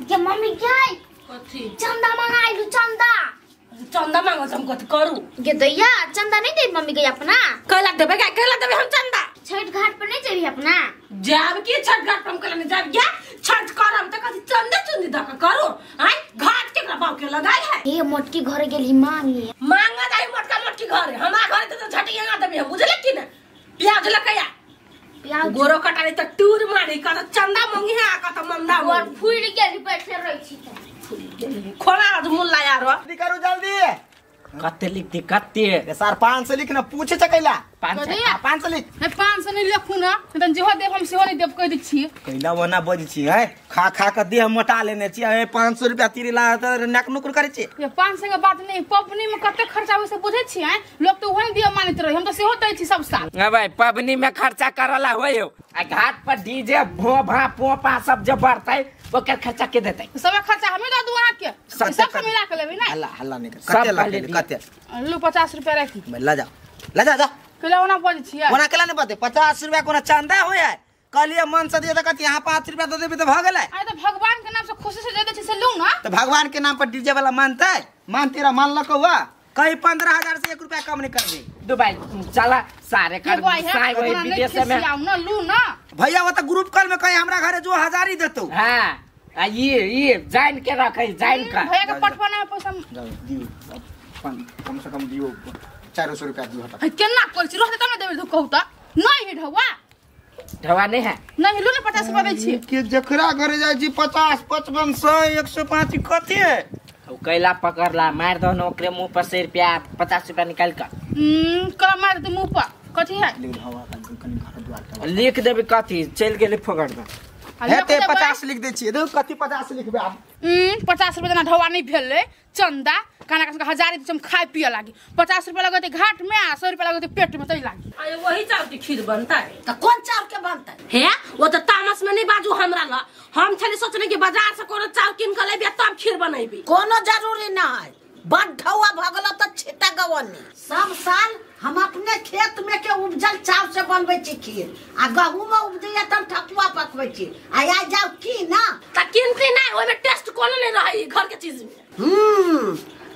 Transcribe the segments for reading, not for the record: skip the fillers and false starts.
के मम्मी क्या है कथी चंदा मंगाइलु चंदा मांगो हम कथी करू के दैया चंदा नहीं दे मम्मी के अपना कैला देबे हम चंदा छठ घाट पर नहीं जेबी अपना जाब की छठ घाट पर हम कैला नहीं जाब क्या छठ करम त कथी चंदा चुंदी द करू आई घाट केकरा बाव के लगाई है ए मोटकी घर गेली मांगी मांगा जाई मोटकी घर हमरा घर त झटिया ना देबे हम बुझले कि ना प्याज लकया प्याज गोरो कटारी त टूर मारी का चंदा मंगी है का त मंदा और फुड़ गेली बैठे रही छी खोला मुल्ला यार करू जल्दी कते लिख दी कते सर 500 लिख ना पूछे चकैला 500 लिख नहीं 500 नहीं लिखू ना तन जेहो देव हम सेहो नहीं देव कह दै छी कैला वना बज छी है खा खा के देह मोटा लेने छी 500 रुपया तीरी ला त नक नुकुर करे छी ये 500 के बात नहीं पबनी में कते खर्चा होय से बुझे छी हैं लोग तो वही दिया मानित रही हम तो सेहो दै छी सब साल हां भाई पबनी में खर्चा करला होयो आ घाट पर डीजे भो भा पोपा सब जे बढ़तै ओकर खर्चा के देतै सब खर्चा हमें दे दू अहाँ के सब मिला के लेबे ना हल्ला हल्ला नहीं कर कते ला कते लो 50 रुपया राखी ला जा केला ओना बोल छी ओना केला नहीं बते 50 रुपया कोना चंदा होय है कहलिए मन से दे त कत यहां 5 रुपया दे देबे त भ गेलै अरे तो भगवान के नाम से खुशी से दे दे छी से लू ना तो भगवान के नाम पर डीजे वाला मानता है मान तेरा मान लको हुआ कहीं 15,000 से 1 रुपया कम नहीं कर दे दुबई चला सारे कर साई वही विदेश में आऊ ना लू ना भैया वो तो ग्रुप कॉल में कहीं हमरा घरे जो 1000 ही देतो हां आ ये जान के रखे जान का भैया के पटपना में पैसा दियो कम से कम दियो 400 रुपया दियो हटा केना कर छी रहते तब ना देबे कहू त नहीं है ढवा नहीं है नहीं लू ना 50 रुपया दै छी के जखरा करे जाय छी 50 55 100 105 कथि है ओ कैला पकड़ला मार दो ओकरे मुंह पर 100 रुपया 50 रुपया निकाल का कला मार दे मुंह पर कथि है लिख देबे कथि चल गेले फगड़ में हेते 50 लिख दे छी देखो कथि 50 लिखबे आप 50 रुपया जना ढवा नहीं भेले चंदा काना का 1000 हम खाए पिए लागी 50 रुपया लगते घाट में आ 100 रुपया लगते पेट में तई लागी अरे वही चावल की खीर बनता है तो कौन चावल के बनता है हैं वो तो तामस में नहीं बाजू हमरा ला हम छले सोचने कि बाजार से कोनो चावल किन के लेबे तब खीर बनैबी कोनो जरूरी ना है बढौआ भगला त छिटा गवनी सब साल हम अपने खेत में के उपजल चावल से बनबै छी खीर आ गहूम में उपजैया त ठकुआ पकबै छी आ जाओ की ना त किनती नहीं ओय में टेस्ट कोनो नहीं रही घर के चीज में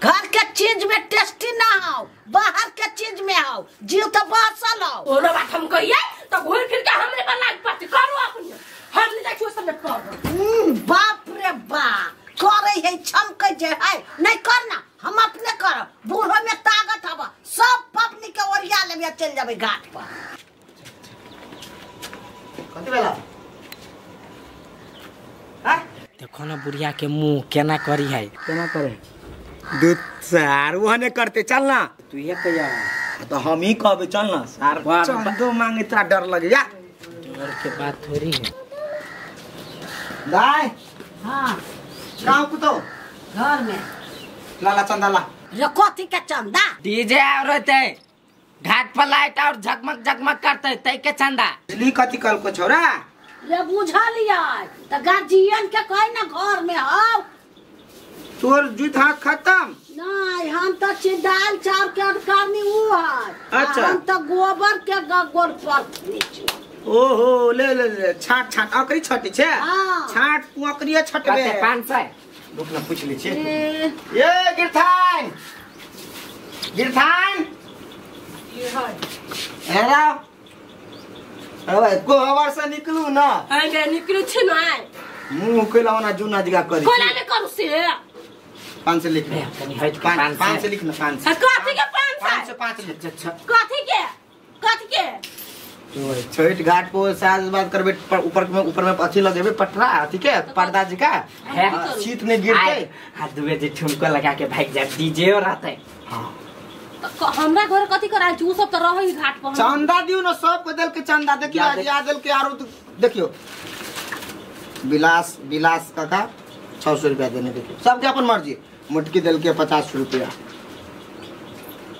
घर के चीज में टेस्टी ना हो बाहर के चीज में हो जीव तो बसल हो ओनो बात हम कहिए तो घूर फिर के हमरे पर लाग पाती करो अपने हम ले जाके सब कर बाप रे बाप करे है छमके जे है नहीं करना हम अपने करब बूढ़ो में ताकत हवा सब पपनी के ओरिया लेबे चल जाबे घाट पर कथि वाला हां देखो ना बुढ़िया के मुंह केना करी है केना करे दू सार वहने करते चलना तू ये कहिया तो हम ही कहबे चलना सार चंदो मांगे इतना डर लगे या डर के बात थोड़ी है दाई हां गांव को तो घर में लाला चंदा ला रे कथी के चंदा डीजे और रहते घाट पर लाइट और झगमग झगमग करते तई के चंदा ली कथि कल को छोरा रे बुझा लिया त गार्जियन के कहे ना घर में आओ तोर जुत हाथ खत्म नहीं हम तो दाल चाव के अधिकारी वो है अच्छा। हम तो गोबर के गोड़ पर ओहो ले छाट छाट अकरी छटी छे हाँ। छाट पुकरिया छटबे कते 500 रुक ना पूछ ली छे ये गिरथान ये है हेरा अरे गोबर से निकलू ना आगे निकलू छी नहीं मुंह केला ना जुना जगह करी कोला ने करू से 500 लिख ले कनी हट 500 लिख ना 500 कथी के 500 505 लिख अच्छा कथी के तो छठ घाट को साज बात करबे ऊपर में अच्छी लगेबे पटरा ठीक है पर्दा जी का है शीत में गिरते हाथ दुबे जी ठुमको लगा के भाग जा डीजे और रहते हां तो हमरा घर कथी कराई छु सब तो रही घाट पर चंदा दियो ना सब को दल के चंदा देखियो आज आदल के आरो देखियो विलास काका 600 रुपया देने देखियो सबके अपन मर्जी मुटकी दल के 50 रुपया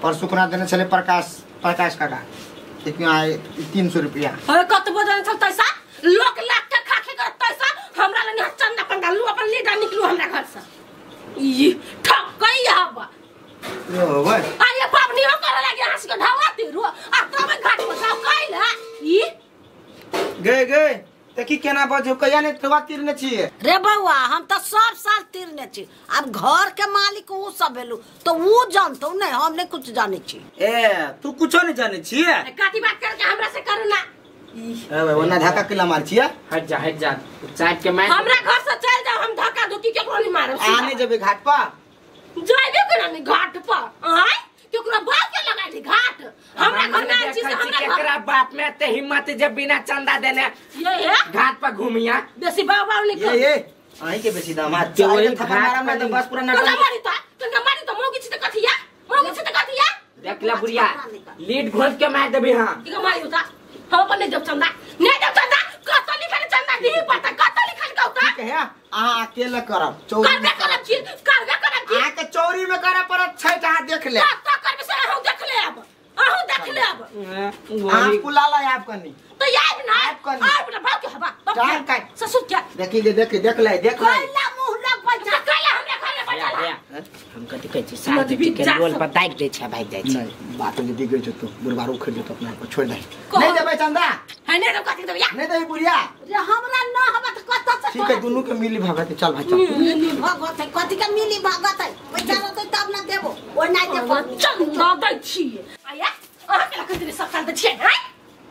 और सुखना देने चले प्रकाश काका देखियो आए 300 रुपया अरे कत बजन चलता सा लोग लाख के खाके करता सा हमरा ले चंदा पंडा लू अपन लीडर निकलू हमरा घर से ई ठकई हवा ओ भाई अरे पापनी हो करे लगे हंस के ढावा तिरु आ तब घाट पर जाओ कइला ई गए देखी केना ना बजो कहिया ने ठेवा तीरने छिए रे बउआ हम तो सब साल तीरने छी। अब घर के मालिक ऊ सब भेलू तो ऊ जानतो नहीं, हम नहीं कुछ जाने छी। ए तू कुछो नहीं जाने छिए काती बात करके हमरा से करू ना। ए ओना धक्का किला मार छिए हट जा चाट के मैं हमरा घर से चल जाओ, हम धक्का धुकी केकरो नहीं मारब। आने जबे घाट पर जाइबे केना नहीं घाट पर आय केकरो बाप के लगा दी घाट। हमरा घर में आई चीज हमरा केकरा बाप में ते हिम्मत जब बिना चंदा देने ये घाट पर घूमिया बेसी बाबा नहीं कर ये आई के बेसी दामाद के वही थप्पड़ मारा में तो बस पूरा तो नाटक मारी तो मोगी छित कथिया मोगी छित कथिया देख ले बुढ़िया लीड घोट के मार देबी हां के मारी होता हम अपन नहीं जब चंदा नहीं जब चंदा कत लिखल चंदा दी पता कत लिखल का होता ठीक है आ अकेले करब चौरी करबे करब छी आ के चौरी में करे पर छै ता देख ले का करबे से हम देख ले अब आहू देख ले अब आप कुलाला आप कनी तो याद ना आप कनी आप ना बाप के हवा जान का ससुर क्या देखी देख ले कैला मुंह लग पैसा काला हमरा घर में बजा हम कथि कहै छी साथ के रोल पर दाग दे छै भाग जाय छै नहीं बात जे बिगड़ जतो बुढ़बार उखड़ जतो अपना को छोड़ दे नहीं देबे चंदा है नहीं तो कथि देबे नहीं देबे बुढ़िया रे हमरा न हवा त कत से ठीक है दोनों के मिली भगत चल भाई चल मिली भगत है कथि के मिली भगत है पैसा रहते तब ना देबो ओ नहीं देबो चंदा दै छी आया अहाँ के लखन दे सरकार दे छै हैं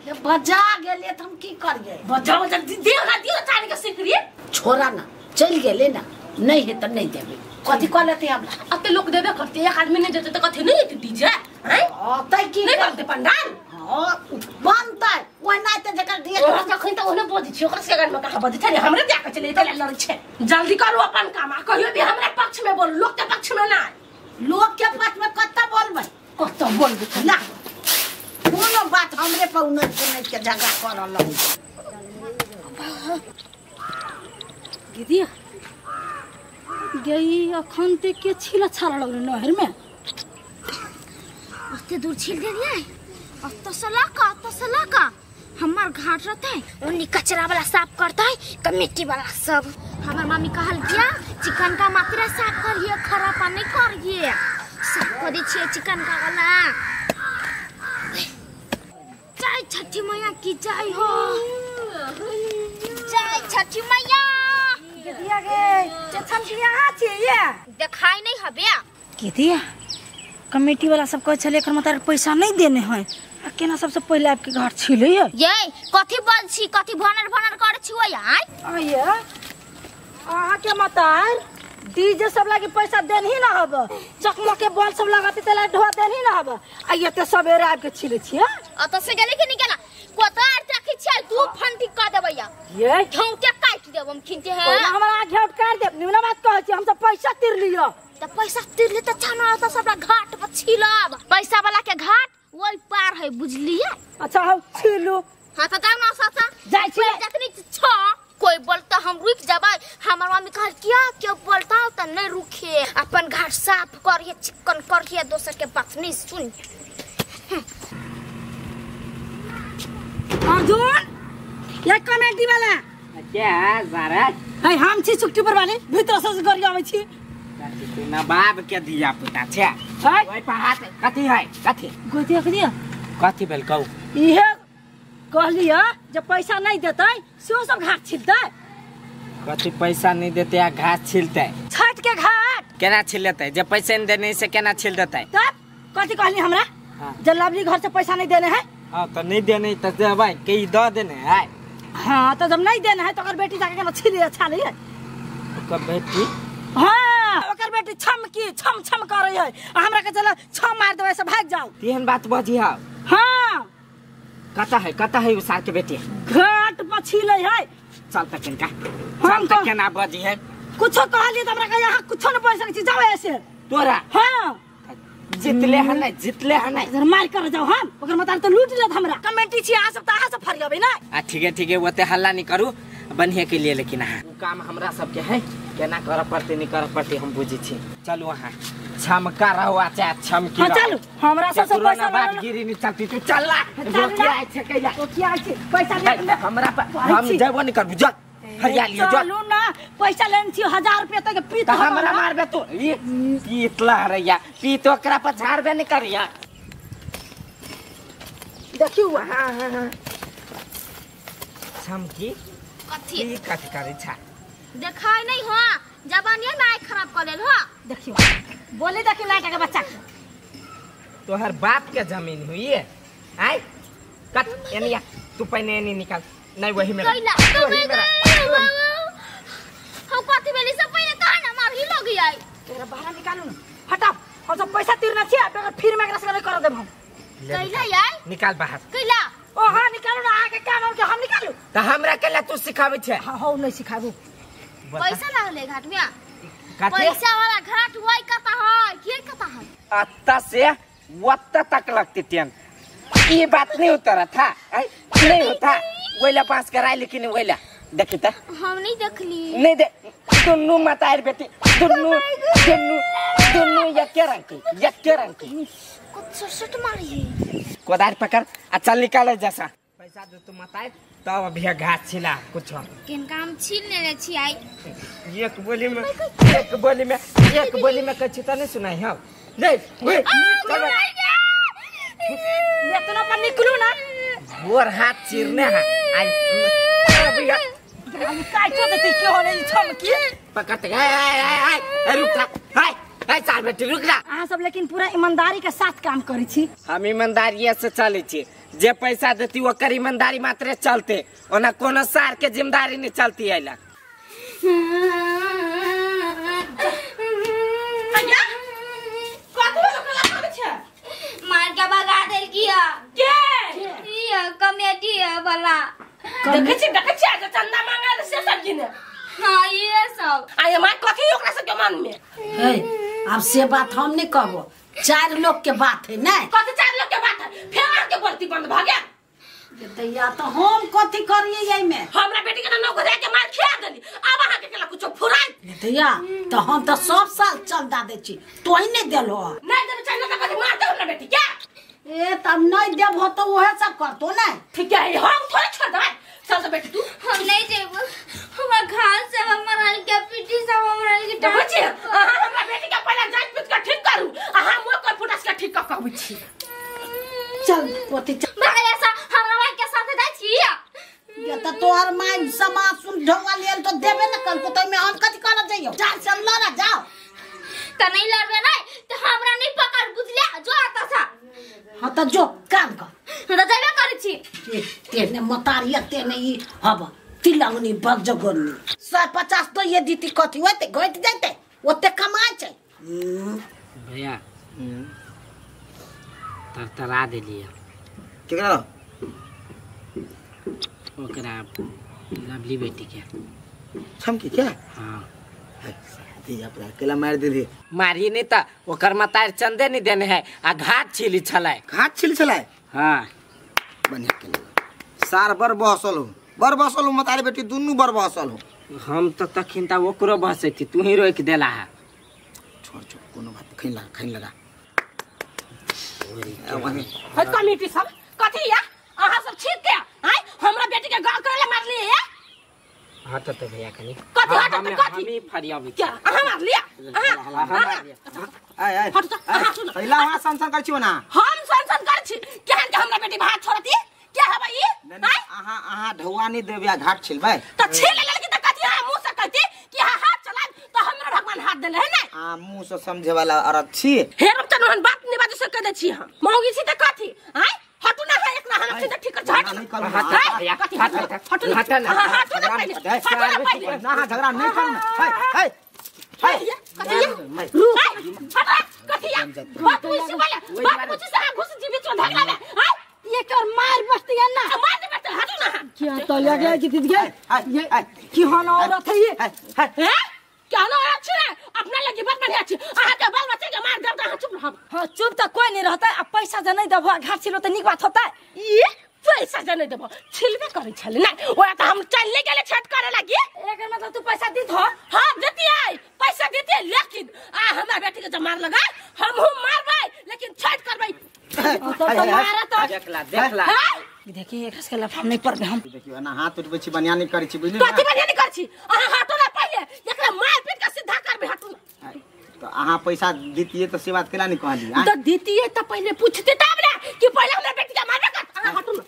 ये बजा गेले त हम की करिए बजाओ जब दियो ना दियो चानी के सिकरी छोरा ना चल गेले ना नहीं है त नहीं देबे कथि क लेते हमरा अते लोग देबे करते एक आदमी नहीं देते तो कथि नहीं देते डीजे हैं तै की नहीं बनते पंडाल बनतै ओ नहीं त जकर दिए ओरा तखन त ओने बोझ छी ओकरा से गान में कहा बजे छै हमरे जाके चले चले लड़ छै जल्दी करू अपन काम आ कहियो भी हमरा पक्ष में बोल लोग के पक्ष में ना लोग के पास में कत्ता बोलबै कत बोलबे ना कोनो बात हमरे पर उन्नत सुनै के झगड़ा करल लग दीदी गई अखन ते के छिला छाला लगले नहर में उसते दूर छील दे दिया अत सला का हमार घाट रहता है उन्हीं कचरा वाला साफ करता है कमेटी वाला सब। हमार मम्मी कहल किया चिकन का मात्रा साफ करिए खरा पानी करिए साफ कर दी छे चिकन का वाला। जय छठी मैया की जय हो, जय छठी मैया। दिया गे चछम दिया छे ये दिखाई नहीं हबे के दिया कमेटी वाला सब कह चले कर मतलब पैसा नहीं देने हैं आ केना सबसे पहले आपके घर छिले है ये कथि बोल छी कथि भनर कर छी ओय आये आहा के मतार डीजे सब लागे पैसा देन ही ना हब चकमा के बॉल सब लगाते तला ढोआ देन ही ना हब आये ते सबेरे आपके छिले छी अत से गेले कि नहीं गेला कोतार तक छै तू फंटी क देबैया ये ठौ के काट देब हम खिनते है हमरा घेउट कर दे निमना बात कहै छी हम सब पैसा तीर लियो त पैसा तीर ले त छाना त सबरा घाट पर छिलब पैसा वाला के घाट ओई पार है बुझलिए। अच्छा हम छिलू हां त जाऊ ना सासा जाय छी जतनी छ कोई बोलता हम रुक जाबे हमर मम्मी कहल क्या क्यों बोलता त नहीं रुके अपन घाट साफ करिए चिकन करिए दोसर के बात नहीं सुन। अर्जुन ये कमेटी वाला क्या जरा है हम छी छुट्टी पर वाले भीतर से कर आवे छी नवाब के दिया पुता छै है ओइ पर हाथ कथि है कथि गोतिया कथि भेल कहू इहे कहलिया जब पैसा नहीं देते से सब घाट छिलते कथि पैसा नहीं देते आ घास छिलते छठ के घाट केना छिल लेते जब पैसे नहीं देने से केना छिल देते तब कथी कहली हमरा हाँ। जब लवली घर से पैसा नहीं देने हैं हां तो नहीं देने तो देबै के द देने है हाँ तो जब नहीं देना है तो अगर बेटी जाके केना छिले अच्छा नहीं है ओकर बेटी हाँ ओकर बेटी छम की छम छम करे है हमरा के चलो छम मार देबे से भाग जाओ तेहन बात बजिहा हाँ कता है उसार के बेटी घाट पर छिले है चल तक इनका हम चल तक केना बजी है कुछो कहली त हमरा के यहाँ कुछो नहीं बोल सकै छी जाओ ऐसे तोरा हाँ जितले हनै इधर मार कर जाओ हम ओकर मतलब तो लूट लेत हमरा कमेटी छी आ सब त आ सब फरियाबे ना आ ठीक है ओते हल्ला नहीं करू बनिए के लिए लेकिन हाँ काम हमरा सबके है केना कर पड़ते नहीं कर पड़ते हम बुझी छी चलू वहाँ छमका रहो चाहे छमकी हाँ चलू हमरा सब पैसा बात गिरी नहीं चलती तू चल ला रोकिया छै कैला तो क्या छै पैसा ले हमरा हम जेबो नहीं करबू जा हरिया लियो जा चलू ना पैसा लेन छी 1000 रुपया तक पीत हमरा मारबे तू पीतला रैया पीत ओकरा पर झाड़बे नहीं करिया देखियो हाँ छमकी कथी ई कथी करे छा देखाई नहीं हो जबानिया में आँख खराब कर लेल हो देखियो बोले देखियो लाइट के बच्चा तोहर बाप के जमीन हुई है आई कट एनिया तू पहले एनी निकाल नहीं वही में कैला तो मैं गई हम कथी बेली से पहले कहां ना मार ही लोग आई तेरा बाहर निकालू ना हटाओ हम सब पैसा तीरना छी अगर फिर मैं एकरा से कर देब हम कैला यार निकाल बाहर कैला ओ हां निकालू ना आगे काम हम के हम निकालू त हमरा केला तू सिखावे छे हां हो नहीं सिखाबू पैसा लागले घाट में कथी पैसा वाला घाट हुई कता है के कता है अत्ता से वत्ता तक लगती टेन ये बात नहीं उतरा था नहीं होता वेला पास कराई लेकिन वेला देखी त हम नहीं देखली नहीं दे दुन्नु मतार बेटी दुन्नु यक्के रंग की कुछ सट मारी कोदार पकड़ आ चल निकाले जैसा पैसा दे तू मतार तब अभी घास छिला कुछ केन काम छीन लेले छी आई एक बोली में कछि त नहीं सुनाई हम देख चल इतना पर निकलू ना बोर हाथ चीरने है आई हम काय तो देती के होने छम की पकड़ते रुक जा चाल बेटी रुक जा अहाँ सब लेकिन पूरा ईमानदारी के साथ काम करी छी हम ईमानदारी से चले छी जे पैसा देती ओकर ईमानदारी मात्र चलते ओना कोनो सार के जिम्मेदारी नहीं चलती आइला मार के भगा देल किया के ये कमेटी वाला देखे छी आज चंदा मांगल से सब जिने हां ये सब आय मार कथी ओकरा से के मन में हे अब से बात हम नहीं कहबो 4 लोग के बात है नहीं कथी 4 लोग के बात है फेर के बोलती बंद भ गया दैया तो हम कथी करिए यही में हमरा बेटी के नौकरी के मार खिया देली अब अहाँ के केला कुछ फुराई दैया तो हम तो सब साल चंदा दे छी तो ही नहीं देलो नहीं दे चाहिए तो कथी मार दे हमरा बेटी क्या ए तब नहीं देब हो तो वह सब करतो नहीं ठीक है हम थोड़े छोड़ दे चल तो बेटी तू हम नहीं जेब हमरा घाल से हमरा के पीटी सब हमरा के देखो छी हमरा बेटी के पहले जांच पीट के ठीक करू अहाँ मोर को फुटास के ठीक कहू छी चल पोती चल भाई ऐसा हमरा भाई के साथ जाई छी ये तो तोहर माई समाज सुन ढोवा लेल तो देबे न कल को तो में हम कथी कर जाइयो चल चल लड़ा जाओ त नहीं लड़बे नहीं तो हमरा नहीं पकड़ बुझले जो आता था हां तो जो काम कर हम तो जाबे करै छी तेने मतारिया तेने ई हब तिलंगनी बगजगरनी 150 तो ये दीती कथी होते घट जाते ओते कमाई छै भैया तरतरा देलिए केकरा ओकरा लवली बेटी के छम की क्या हां दिया अपना केला मार दे रे मारी नहीं त ओकर मतार चंदे नहीं देने है आ घाट छिली छलाय घाट छिल छलाय हां बढ़िया केला सार बर बहसल हो मतारे बेटी दुन्नु बर बहसल हो हम तो तखिन त ओकरो बहसे थी तू ही रोक देला है छोड़ कोनो बात खैन लगा है कमेटी सब कथी या अहाँ सब ठीक के आय हमरा बेटी के गाल करे मार लिए हट तो भैया कनी कथी हट तो कथी हम ही फरियाबी क्या अहाँ मार लिया आय हट तो अहाँ सुन पहिला वहां संसन कर छी ना हम संसन कर छी केहन के हमरा बेटी भात छोड़ती क्या है भाई आहा ढौआ नहीं देबिया घाट छिलबै तो छील लड़की त कथी है मुंह से कहती कि हाथ चला तो हमरा भगवान हाथ देले है ना आ मुंह से समझे वाला औरत छी हे रुक त नहन बात नहीं बात से कह दे छी हम मौगी छी त कथी आय हटू ना है एक ना हम सीधा ठीक कर हट नहीं कर हट भैया हट ना ना झगड़ा नहीं करना है बात मुझसे वाला बात मुझसे से घुस जी बीच में धगला में हां ये कर मार बसती है ना मार दे बेटा हटो ना क्या तो लगे कि दीदी ये की होना औरत है ये हैं क्या ना अच्छी है अपना लगी बात बढ़िया अच्छी आहा के बाल बच्चे के मार दे चुप रह हां चुप तो कोई नहीं रहता अब पैसा जे नहीं देबो घाट छिलो तो निक बात होता है ये पैसा जे नहीं देबो छिलबे करे छले ना ओया त हम चलले गेले छट करे लगी एकर मतलब तू पैसा दी हो हां देती है पैसा देती है लेकिन हमरा बेटी के जब मार लगा हम मारबै लेकिन छट करबै तो मारा तो देखला देखिए एक के लफा नहीं पर हम देखियो ना हाथ उठबै छी बनिया नहीं करै छी बुझली कथि बनिया नहीं कर छी अहाँ हटो ना पहिले एकरा मार पीट के सीधा करबे हटू तो अहाँ पैसा दीतिए तो से बात केला नहीं कहली तो दीती है तो पहले पूछते तब ना कि पहले हमरा बेटी के मारबे कर अहाँ हटू ना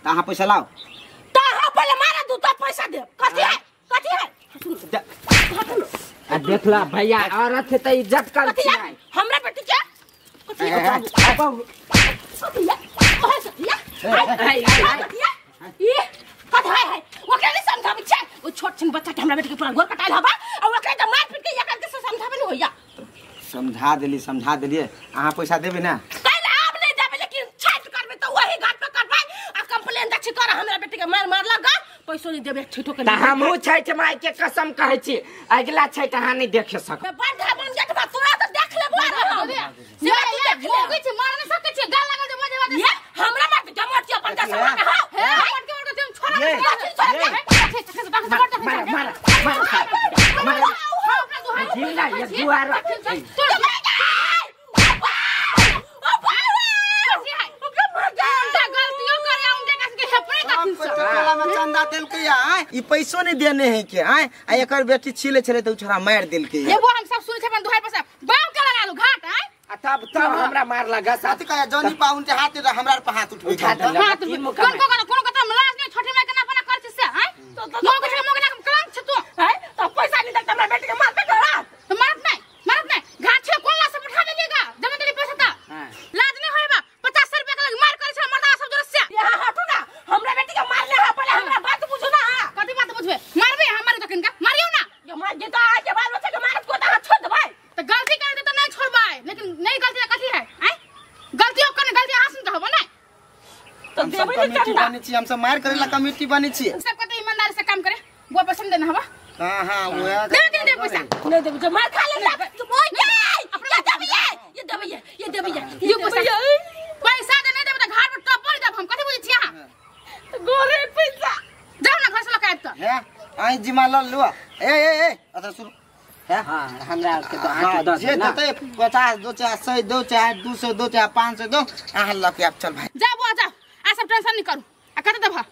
तो अहाँ पैसा लाओ तो अहाँ पहले मारा दू तो देख ला भैया औरत है तो इज्जत कर कथी है हमरा बेटी के कथी है ये कथी है ओकरा नहीं समझाबे छै ओ छोट छिन बच्चा के हमरा बेटी के पूरा गोर कटाइल हबा और ओकरा त मार पीट के एकरा के समझाबे नहीं होया समझा देलिए अहाँ पैसा देबे ना कल आप नहीं जाबे लेकिन छाट करबे तो वही घाट पे करबे आ कंप्लेन दछि कर हमरा बेटी के मार लगा पैसो नहीं देबे ठिठो के त हमहु छैठ माई के कसम कहै छी अगला छैठ अहाँ नहीं देख सक बंधा बन गेट बा तोरा त देख लेबो से मोगी छी मार नहीं सकै छी गाल लागल जे बजे ये हमरा मार के मोट अपन का समान है मोट के तुम छोड़ा जिला ये दुआर चंदा देलकै ई पैसो नहीं देने है के एकर बेटी छिले छले तो छोरा मार देलकै ये वो हम सब सुन छे अपन दुहाई पर बाप के लगा लो घाट तब हमरा मार लगा साथ कहे जनी पाउन के हाथ हमरा पे हाथ उठबै कौन को लाज नहीं छोटी माई के ना अपना कर से मोगे ना कलंक छ तू तो पैसा नहीं देता मैं बेटी के मार पे करा तो मारत नहीं घाट छे कोन ला से उठा लेगा जब तेरी पैसा था लाज नहीं होएबा 50 रुपया के मार करे छ मर्दा सब जरूरत से यहां हटू ना हमरा बेटी के मार ले पहले हमरा बात बुझो ना कथि बात बुझबे मारबे हमारे तकन का मारियो ना ये मार जे तो आज के बाद बच्चे के मारत को ता छोड़ दे भाई तो गलती कर दे तो नहीं छोड़बाई लेकिन नहीं गलती कथि है गलती ओकर गलती हासिल तो होबो ना तो देबे नहीं चंदा बनी छी हम सब मार करेला कमेटी बनी छी सब कते ईमानदारी से काम करे वो पसंद देना हवा हां वो दे पैसा नहीं देबे जो मार खा ले तू बोल ये देबे पैसा दे नहीं देबे तो घर पर टपल जब हम कथि बुझी छी यहां गोरे पैसा जाओ ना घर से लकायत तो है आई जिमा ल लो ए अच्छा सुन है हां हमरा के तो हाथ दो जे देते 50 दो चाहे 100 दो चाहे 200 दो चाहे 500 दो अहाँ लके आप चल भाई जा बुआ जा आ सब टेंशन नहीं करू आ कते देबा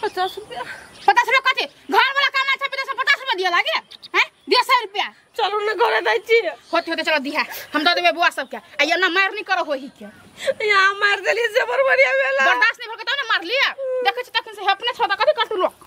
50 रुपया कथि घर वाला काम अच्छा पे 50 रुपया दिया लागे हैं दिया 100 रुपया चलो ना घरे दै छी होते चलो दिया हम दे देबे बुआ सब के आ ये ना मार नहीं करो होही के यहां मार देली से बरबरिया वेला बर्दाश्त नहीं भर के तो ना मार लिया देखे छ तखन से अपने छोटा कथि करतु लोग